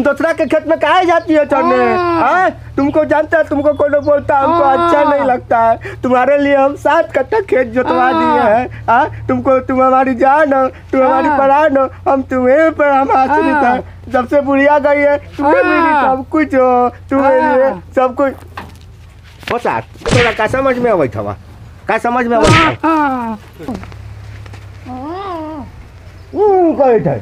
दूसरा के खेत में काहे जाती है चढ़ने? हाँ, तुमको जानता है, तुमको कौन बोलता हमको अच्छा नहीं लगता है। तुम्हारे लिए हम 7 कट्टा खेत जोतवा दिए हैं। हाँ, तुम हमारी जान हो, तुम हमारी प्राण हो, हम तुम्हें पर हम आश्रित हैं। जब से बुढ़िया गई है तुम्हें मेरी सब कुछ हो, तुम्हें लिए सब कुछ हो। साथ तोरा का समझ में आवत हवा? का समझ में आवत है?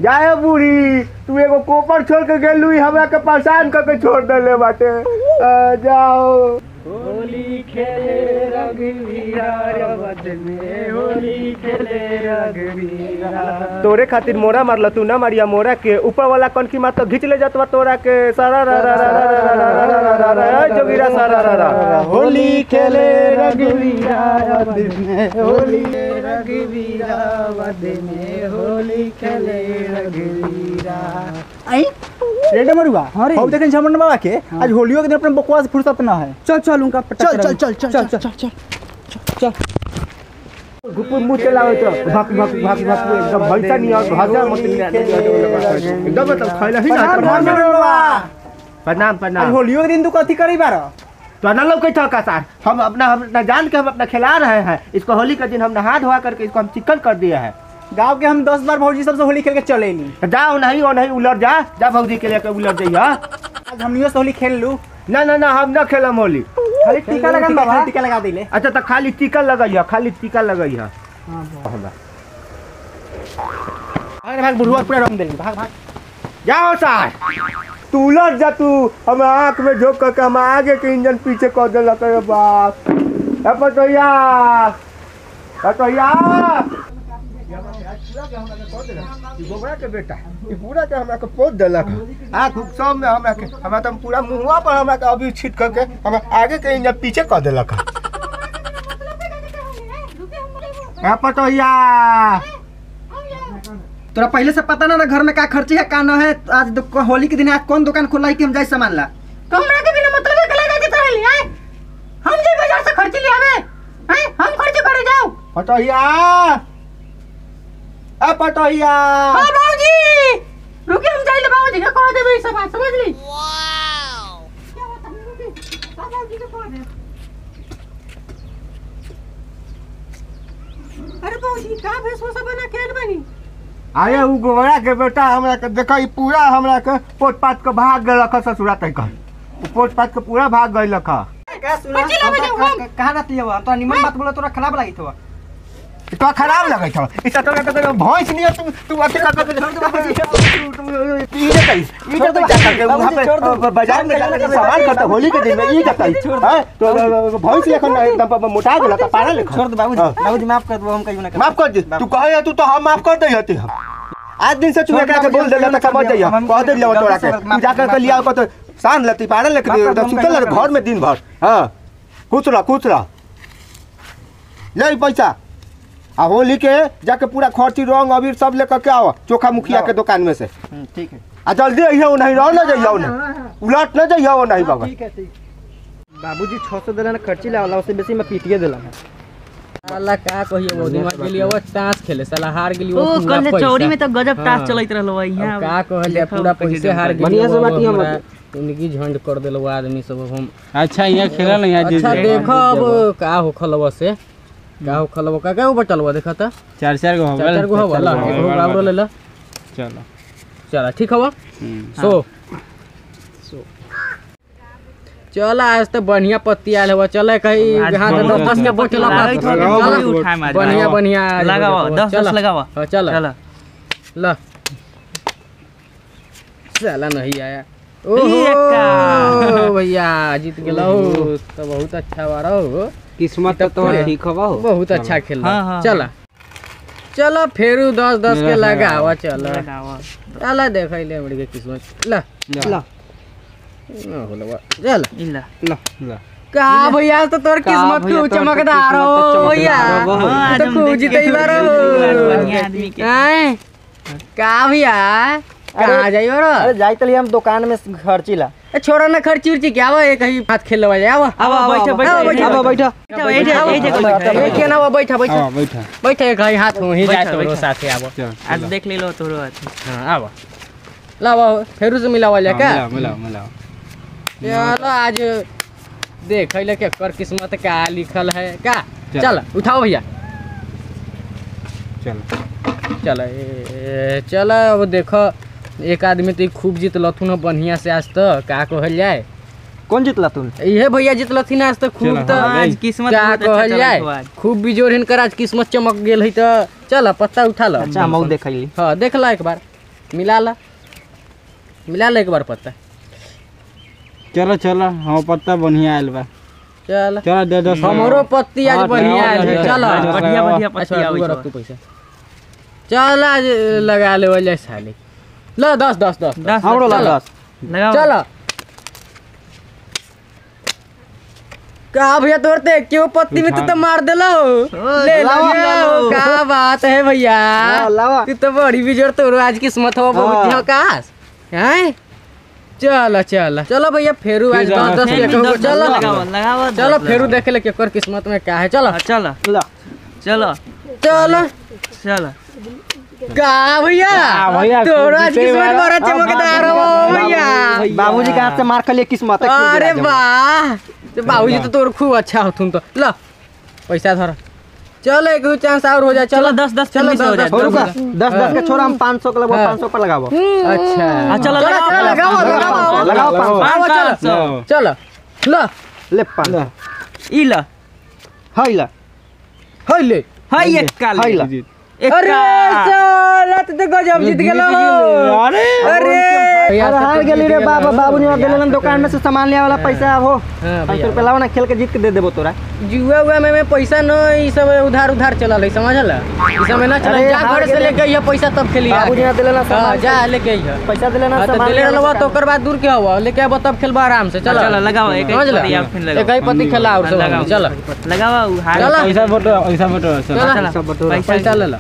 जाए बूढ़ी, तू एगो कोपर छोड़ के गेलू, हमरा के परेशान करके छोड़ देले बाटे। जाओ। होली खेले रघुवीरा रवद में, होली खेले रघुवीरा। तोरे खातिर मोरा मारल, तू ना मारिया मोरा के। ऊपर वाला कौन की मार तो घिंच ले जात बा तोरा के। सारा रा रा रा रा रा जोगीरा सारा रा रा। होली खेले रघुवीरा रवद में, होली रघुवीरा रवद में, होली खेले रघुवीरा। आई रेडे मरुआ हम देखें झमन बाबा के आज होलियो के दिन अपने बकवास फुर्सत ना है। चल चल उनका चल चल चल चल चल चल चल चल गुपुर मुंह चलावे तो भक भक भक भक एकदम भैसा नहीं और भाजा मत एकदम मतलब खैला ही ना। प्रणाम प्रणाम। होलियो के दिन तू कथी करी बार तो ना लौके था का सार। हम अपना जान के हम अपना खिला रहे हैं। इसको होली के दिन हम नहा धोआ करके इसको हम चिकन कर दिया है। गांव के हम 10 बार भौजी सबसे होली खेल के चले ली। जाओ नहीं वो नहीं उलट जा भौजी के लेके उलट जाइए। आज हमनियो से होली खेल लू। ना ना ना हम ना खेलम होली। खाली टीका लगा बाबा, टीका लगा दिले। अच्छा तो खाली टीका लगाइए, खाली टीका लगाइए। हां भाग भाग बुढ़वा पूरा रंग दे। भाग भाग जाओ सार। तू उलट जा, तू हम आँख में झोंक करके हम आगे के इंजन पीछे कर देला करे बाप। ए पटोया पटोया गोबरा के बेटा ई पूरा के हमरा के पोत देलक। आँख सब में हमरा तो पूरा मुंहवा पर हमरा के अभी छीट करके हम आगे के इंजन पीछे कर देलक। ए पटोया तोरा पहले से पता ना घर में का खर्ची है का न है। आज होली के दिन आज कौन दुकान खोला है कि हम जाए सामान ला? हमरा के बिना मतलब के लगा के तरह ले आए। हम जे बाजार से खर्ची ले आवे हैं, हम खर्च करे जाओ। पटोया ए पटोया। हां बाबूजी रुके, हम जाइले बाबूजी के कह देबे सब बात समझ ली। वाओ क्या बात है रुके बाबूजी के कह दे। अरे बाबूजी का भेसवा सब बना के बनी? आये उ गोबरा के बेटा हमरा के देखा ई पूरा हमरा के पोत पात के भाग गल रख ससुरा तक। पोत पात के पूरा भाग गइल रख। का सुना कहां रहती है? तो निमन बात बोले तोरा खराब लगी थवा। तो खराब लगे था इस तो भैंस नहीं है। तू अच्छे लगा के ये तो करके वहां पे बाजार में जाके सामान खरीद होली के दिन में ये जाता है। तो भैंस लेखन एकदम मोटा गेला का पारा लेखन। छोड़ दे बाबूजी, बाबूजी माफ कर दो, हम कहियो ना माफ कर दे। तू कहे तू तो हम माफ कर दे हते। हम आज दिन से तू एकरा के बोल देला त समझ जाइए। कह दे ले तोरा के तू जाकर के लिया को तो शान लती पारा लेख दे सुतल घर में दिन भर। हां खुश रह ले पैसा। आ होली के जाके पूरा खर्ची रंग अबीर सब लेकर के आओ चोखा मुखिया के दुकान में से। ठीक है। आ जल्दी अइहो, नहीं रह ना जाइयो, नहीं उलट ना जाइयो नहीं बाबा। ठीक है ठीक। बाबूजी 600 देला ना खर्ची लावला, उससे बेसी में पीटिए देला है। साला का कहियो वो दिन के लिए वो ताश खेले साला हार गेली। वो कल से चौरी में तो गजब ताश चलैत रहलो यहां। का कहले पूरा पैसे हार गेली। बढ़िया से बात हम जिंदगी झंड कर देलो आदमी सब। हम अच्छा यहाँ खेलल यहाँ जी। अच्छा देखो अब का हो खलवा से का हो खलवा का का बचल हुआ देखा था 4 गो हो गल। 4 गो हो वाला एक गो बाबरो ले ला। चलो चला ठीक हवा। सो चल आज तो बढ़िया पत्ती आयल हुआ। चल कहीं हां 10 के बोतल बढ़िया बढ़िया लगावा 10 लगावा। चल ला साला नहीं आया। ओहो भैया जीत गेलो तो बहुत अच्छा बार हो। किस्मत तो ठीक हवा हो। बहुत अच्छा खेल। चला चलो फेरू 10 के लगावा। चला चला देखै ले हमरी के किस्मत। ला ला चल ला का भैया तो तोर किस्मत खूब चमकदार हो भैया। तो खूब जीतई बारो बढ़िया आदमी के। हैं का भैया कहां जाइयो रे? अरे जाई तली हम दुकान में खर्ची ला। छोड़ा ना खर्ची उर्ची क्या आवा एक ही हाथ खेल लेवा जाए। आवा बैठो बैठो ना बैठा बैठा बैठा एक ही हाथ ही जाए तो साथे आवा। आज देख ले लो तोरो। हां आवा लाओ फेरू से मिलावा जा का मिलाओ मिलाओ चलो आज देख ले के कर किस्मत का लिखल है का। चल उठाओ भैया चल चल चल। अब देखो एक आदमी तो खूब जीतलथुन न बढ़िया से आज तो का कहल जाए। कौन जीतला तू? ये भैया जीतलथिन आज तो खूब तो आज किस्मत क्या बहुत अच्छा कहल चलल जाए हो आज। खूब बिजोर हिनकर आज किस्मत चमक गेल है तो चल पत्ता उठा लो। अच्छा हम देखली। हाँ देख ला एक बार मिला ला एक बार पत्ता। चलो चलो हम पत्ता बढ़िया आयल बा। चल चलो दे दो हमरो पत्ती आज हाँ, बढ़िया आयल है। चल बढ़िया बढ़िया अच्छा पत्ती आवे तू रख तू पैसा। चल आज लगा ले वाले साले लो 10 10 10 10 हमरो ला चलो। 10। लगाओ चलो का भैया तोड़ते क्यों पत्ती में तू तो मार देलो ले लो का बात है भैया लावा। तू तो बड़ी बिजोड़ तोड़ आज किस्मत हो बहुत झकास हैं। चलो चलो चलो भैया फेरू आज 10 10 लेके चलो लगाओ चलो फेरू देख ले केकर किस्मत में क्या है। चलो चलो ला चलो चलो चलो का भैया तोड़ आज किस्मत बड़ा चमकदार हो भैया। बाबूजी के हाथ से मार खा लिए किस्मत है। अरे वाह तो बाबूजी तो तोर खूब अच्छा होथुन तो ला पैसा धर। चलो एक चांस और हो जाए। चलो 10 10 चलो 10 हो जाए। 10 10 के छोड़ा हम 500 के लगभग 500 पर लगाबो। अच्छा चलो लगाओ लगाओ आओ चलो चलो ला ले 500 ई ला हाय ला हाय ले हाय एक काल हाय ला। अरे साला तू तो गजब जीत गेलो। अरे अरे हार गेली रे बाबा। बाबूजी ने देलन दुकान में से सामान ले वाला पैसा हो हाँ 500 रुपया लाओ ना खेल के जीत के दे देबो तोरा। जुआ हुआ में पैसा न ई सब उधार चलल है समझला। ई समय ना चल अरे जा हार घर से गेले। लेके ये पैसा तब खेली बाबूजी ने देलन हां सामान जा लेके आई पैसा देलन हाँ तो सामान दिले लवा तो ओकर बाद दूर के हुआ लेके अब तब खेलबा आराम से। चलो चलो लगाओ एक समझ ला पत्ती आप फिर लगाओ एक ही पत्ती खेला और सब चलो लगाओ हार चलो पैसा बटो चलो सब बटोरा। पैसा ले ला।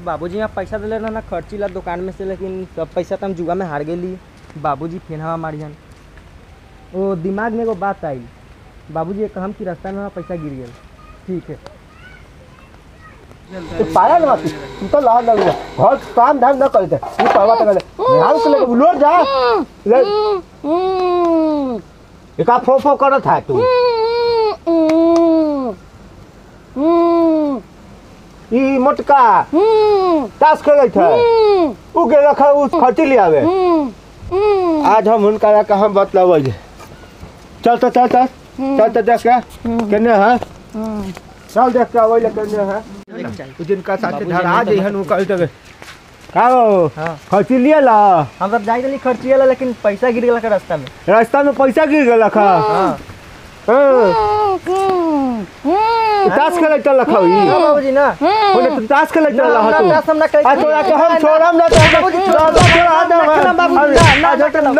बाबूजी यहाँ पैसा दिले ना खर्ची ला दुकान में से, लेकिन सब पैसा तो हम जुआ में हार गेली। बाबूजी फेन हवा मारियन। वो दिमाग में एगो बात आई। बाबूजी कहम कि रास्ता में हमारा पैसा गिर गया। ठीक है पाया ना तू तो ला लग घर काम धाम न करते तू पावा तो ले हाल से लेके उलोट जा ले एका फो फो करत है तू ई मोटका ताश खेले थे उ के रखा उ खर्ची ले आवे आज हम उनका का हम बतलावे चल चल चल चल चल चल देख के केने है चल देख के आवे ले केने है उ जिनका साथे धरा दे हन उ कह देबे का हो खर्ची लिया ला हम सब जाई गली खर्ची ला, लेकिन पैसा गिर गेला के रास्ता में पैसा गिर गेला का हां ताश खेले चल रखा ई बाबूजी ना बोले तुम ताश खेले चल रहा तू ताश हम ना खेले। आ तोरा के हम छोड़म ना तो बाबूजी छोड़ा ना बाबूजी ना खेलम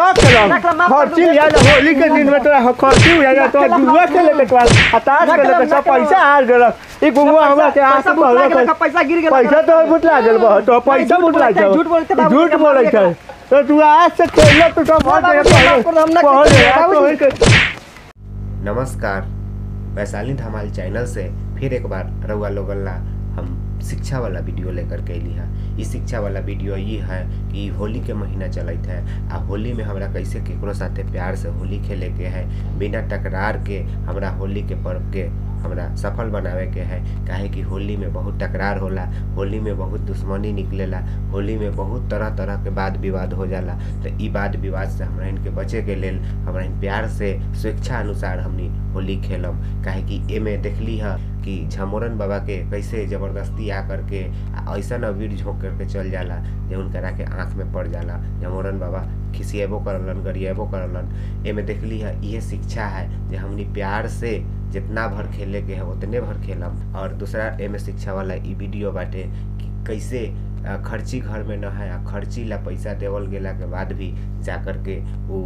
खर्ची लिया ना होली के दिन में तोरा खर्ची हो जाए तो जुआ खेले के तोरा आ ताश खेले के सब पैसा हार गेल ई गुंगवा हमरा के आस पर पैसा गिर गेला। पैसा तो बुटला गेल बह तो पैसा बुटला गेल झूठ बोलते बाबू, झूठ बोलै छै तो तू आज से खेल तू तो नमस्कार, वैशाली धमाल चैनल से फिर एक बार रउआ लोगन ला हम शिक्षा वाला वीडियो लेकर के अली है। इस शिक्षा वाला वीडियो ये है कि होली के महीना चलत है आ होली में हमरा कैसे केकरो साथे प्यार से होली खेले के है, बिना टकरार के हमरा होली के पर्व के हमरा सफल बनावे के है। काहे कि होली में बहुत टकरार होला, होली में बहुत दुश्मनी निकलेला, होली में बहुत तरह तरह के वाद विवाद हो जाला। तो ई वाद विवाद से हमरा इनके बचे के लेल हमरा इन प्यार से स्वेच्छा अनुसार हमनी होली खेलम। काहे कि एमे देखली है कि झमोरन बाबा के कैसे जबरदस्ती आ करके ऐसा अबीर झोंक करके चल जाला जे उनकरा के आँख में पड़ जाला। झमोरन बाबा खिसिएबो करलन, गरिएबो करलन। एमे देखली है ये शिक्षा है जे हमनी प्यार से जितना भर खेले के है उतने भर खेलम। और दूसरा एमे शिक्षा वाला ई वीडियो बाटे कि कैसे खर्ची घर में न है आ खर्ची ला पैसा देवल गेला के बाद भी जा करके वो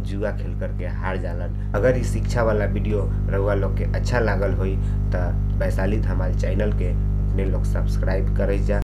जुआ खेल करके हार जालन। अगर इस शिक्षा वाला वीडियो रउआ लोग के अच्छा लागल होई तो वैशाली धमाल चैनल के अपने लोग सब्सक्राइब करे जा।